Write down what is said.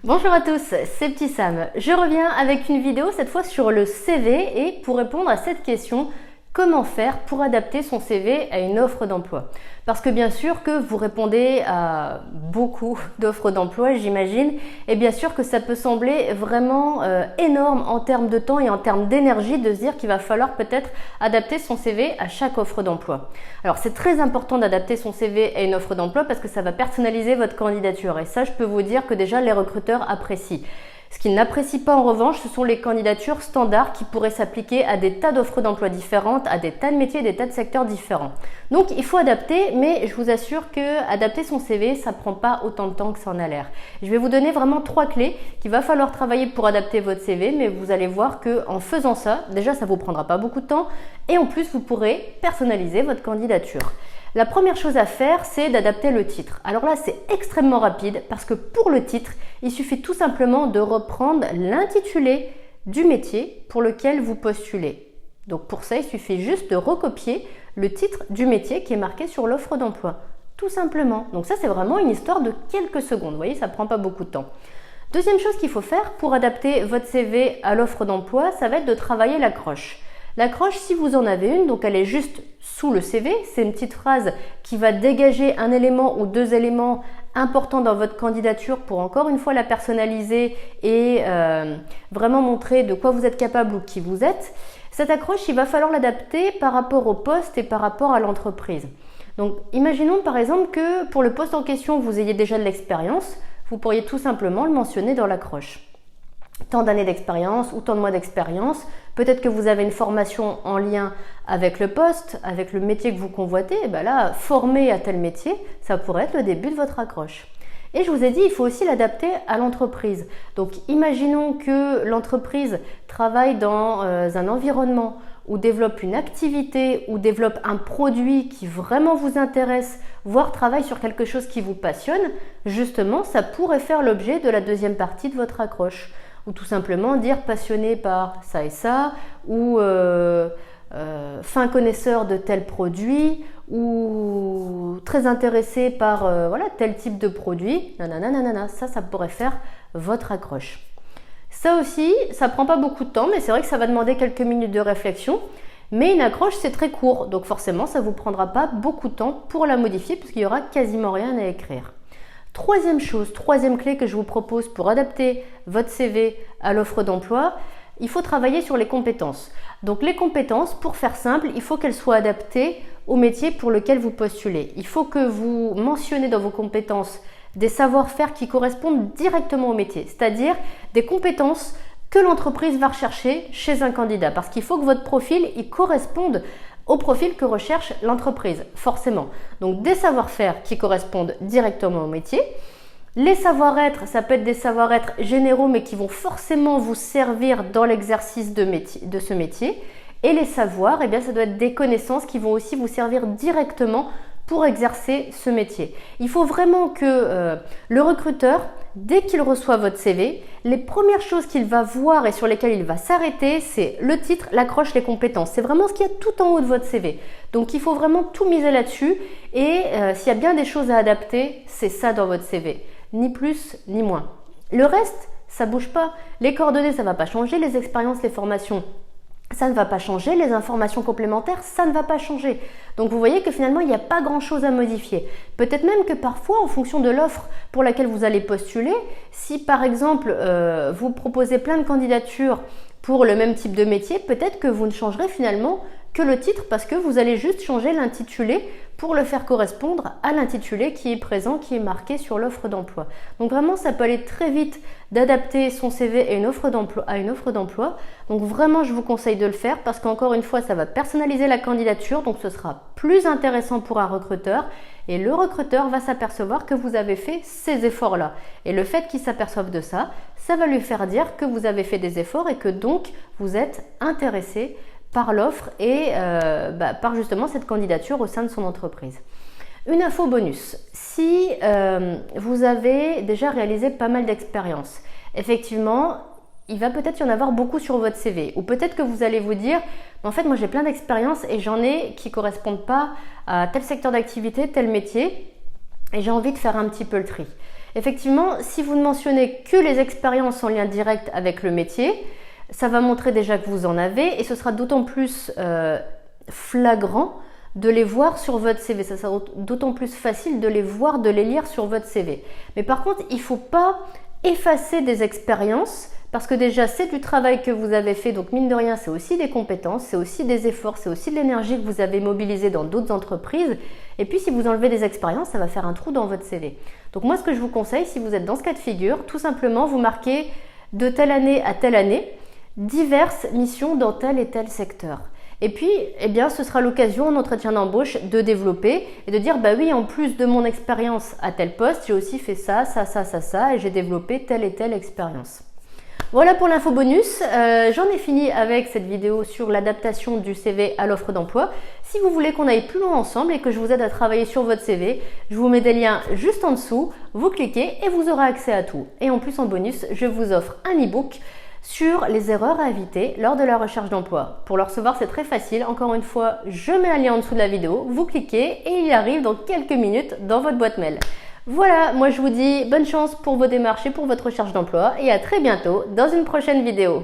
Bonjour à tous, c'est Petit Sam. Je reviens avec une vidéo cette fois sur le CV et pour répondre à cette question, comment faire pour adapter son CV à une offre d'emploi? Parce que bien sûr que vous répondez à beaucoup d'offres d'emploi, j'imagine, et bien sûr que ça peut sembler vraiment énorme en termes de temps et en termes d'énergie de se dire qu'il va falloir peut-être adapter son CV à chaque offre d'emploi. Alors c'est très important d'adapter son CV à une offre d'emploi parce que ça va personnaliser votre candidature et ça je peux vous dire que déjà les recruteurs apprécient. Ce qu'ils n'apprécient pas en revanche, ce sont les candidatures standards qui pourraient s'appliquer à des tas d'offres d'emploi différentes, à des tas de métiers, des tas de secteurs différents. Donc il faut adapter, mais je vous assure que adapter son CV, ça prend pas autant de temps que ça en a l'air. Je vais vous donner vraiment 3 clés qu'il va falloir travailler pour adapter votre CV, mais vous allez voir que en faisant ça, déjà ça vous prendra pas beaucoup de temps et en plus vous pourrez personnaliser votre candidature. La première chose à faire, c'est d'adapter le titre. Alors là, c'est extrêmement rapide parce que pour le titre, il suffit tout simplement de reprendre l'intitulé du métier pour lequel vous postulez. Donc pour ça, il suffit juste de recopier le titre du métier qui est marqué sur l'offre d'emploi. Tout simplement. Donc ça, c'est vraiment une histoire de quelques secondes. Vous voyez, ça ne prend pas beaucoup de temps. Deuxième chose qu'il faut faire pour adapter votre CV à l'offre d'emploi, ça va être de travailler l'accroche. L'accroche, si vous en avez une, donc elle est juste sous le CV, c'est une petite phrase qui va dégager un élément ou 2 éléments importants dans votre candidature pour encore une fois la personnaliser et vraiment montrer de quoi vous êtes capable ou qui vous êtes. Cette accroche, il va falloir l'adapter par rapport au poste et par rapport à l'entreprise. Donc imaginons par exemple que pour le poste en question, vous ayez déjà de l'expérience, vous pourriez tout simplement le mentionner dans l'accroche. Tant d'années d'expérience ou tant de mois d'expérience, peut-être que vous avez une formation en lien avec le poste, avec le métier que vous convoitez, et bien là, formé à tel métier, ça pourrait être le début de votre accroche. Et je vous ai dit, il faut aussi l'adapter à l'entreprise. Donc imaginons que l'entreprise travaille dans un environnement ou développe une activité ou développe un produit qui vraiment vous intéresse, voire travaille sur quelque chose qui vous passionne, justement, ça pourrait faire l'objet de la deuxième partie de votre accroche. Ou tout simplement dire passionné par ça et ça, ou fin connaisseur de tel produit, ou très intéressé par tel type de produit, nanana, ça pourrait faire votre accroche. Ça aussi, ça prend pas beaucoup de temps, mais c'est vrai que ça va demander quelques minutes de réflexion. Mais une accroche, c'est très court, donc forcément, ça ne vous prendra pas beaucoup de temps pour la modifier, puisqu'il n'y aura quasiment rien à écrire. Troisième clé que je vous propose pour adapter votre CV à l'offre d'emploi, il faut travailler sur les compétences. Donc les compétences, pour faire simple, il faut qu'elles soient adaptées au métier pour lequel vous postulez. Il faut que vous mentionnez dans vos compétences des savoir-faire qui correspondent directement au métier, c'est-à-dire des compétences que l'entreprise va rechercher chez un candidat. Parce qu'il faut que votre profil y corresponde au profil que recherche l'entreprise, forcément. Donc des savoir-faire qui correspondent directement au métier. Les savoir-être, ça peut être des savoir-être généraux mais qui vont forcément vous servir dans l'exercice de ce métier. Et les savoirs, eh bien, ça doit être des connaissances qui vont aussi vous servir directement pour exercer ce métier. Il faut vraiment que le recruteur, dès qu'il reçoit votre CV, les premières choses qu'il va voir et sur lesquelles il va s'arrêter, c'est le titre, l'accroche, les compétences. C'est vraiment ce qu'il y a tout en haut de votre CV. Donc il faut vraiment tout miser là-dessus et s'il y a bien des choses à adapter, c'est ça dans votre CV. Ni plus ni moins. Le reste, ça ne bouge pas. Les coordonnées, ça ne va pas changer. Les expériences, les formations, ça ne va pas changer, les informations complémentaires, ça ne va pas changer. Donc vous voyez que finalement, il n'y a pas grand-chose à modifier. Peut-être même que parfois, en fonction de l'offre pour laquelle vous allez postuler, si par exemple, vous proposez plein de candidatures pour le même type de métier, peut-être que vous ne changerez finalement que le titre parce que vous allez juste changer l'intitulé pour le faire correspondre à l'intitulé qui est présent, qui est marqué sur l'offre d'emploi. Donc vraiment, ça peut aller très vite d'adapter son CV à une offre d'emploi. Donc vraiment, je vous conseille de le faire parce qu'encore une fois, ça va personnaliser la candidature, donc ce sera plus intéressant pour un recruteur et le recruteur va s'apercevoir que vous avez fait ces efforts-là. Et le fait qu'il s'aperçoive de ça, ça va lui faire dire que vous avez fait des efforts et que donc vous êtes intéressé par l'offre et par justement cette candidature au sein de son entreprise. Une info bonus, si vous avez déjà réalisé pas mal d'expériences, effectivement, il va peut-être y en avoir beaucoup sur votre CV. Ou peut-être que vous allez vous dire, en fait, moi j'ai plein d'expériences et j'en ai qui ne correspondent pas à tel secteur d'activité, tel métier, et j'ai envie de faire un petit peu le tri. Effectivement, si vous ne mentionnez que les expériences en lien direct avec le métier, ça va montrer déjà que vous en avez et ce sera d'autant plus flagrant de les voir sur votre CV. Ça sera d'autant plus facile de les voir, de les lire sur votre CV. Mais par contre, il ne faut pas effacer des expériences parce que déjà, c'est du travail que vous avez fait. Donc, mine de rien, c'est aussi des compétences, c'est aussi des efforts, c'est aussi de l'énergie que vous avez mobilisée dans d'autres entreprises. Et puis, si vous enlevez des expériences, ça va faire un trou dans votre CV. Donc, moi, ce que je vous conseille, si vous êtes dans ce cas de figure, tout simplement, vous marquez de telle année à telle année, diverses missions dans tel et tel secteur. Et puis, eh bien, ce sera l'occasion en entretien d'embauche de développer et de dire, bah oui, en plus de mon expérience à tel poste, j'ai aussi fait ça, et j'ai développé telle et telle expérience. Voilà pour l'info bonus. J'en ai fini avec cette vidéo sur l'adaptation du CV à l'offre d'emploi. Si vous voulez qu'on aille plus loin ensemble et que je vous aide à travailler sur votre CV, je vous mets des liens juste en dessous. Vous cliquez et vous aurez accès à tout. Et en plus, en bonus, je vous offre un e-book sur les erreurs à éviter lors de la recherche d'emploi. Pour le recevoir, c'est très facile. Encore une fois, je mets un lien en dessous de la vidéo, vous cliquez et il arrive dans quelques minutes dans votre boîte mail. Voilà, moi je vous dis bonne chance pour vos démarches et pour votre recherche d'emploi et à très bientôt dans une prochaine vidéo.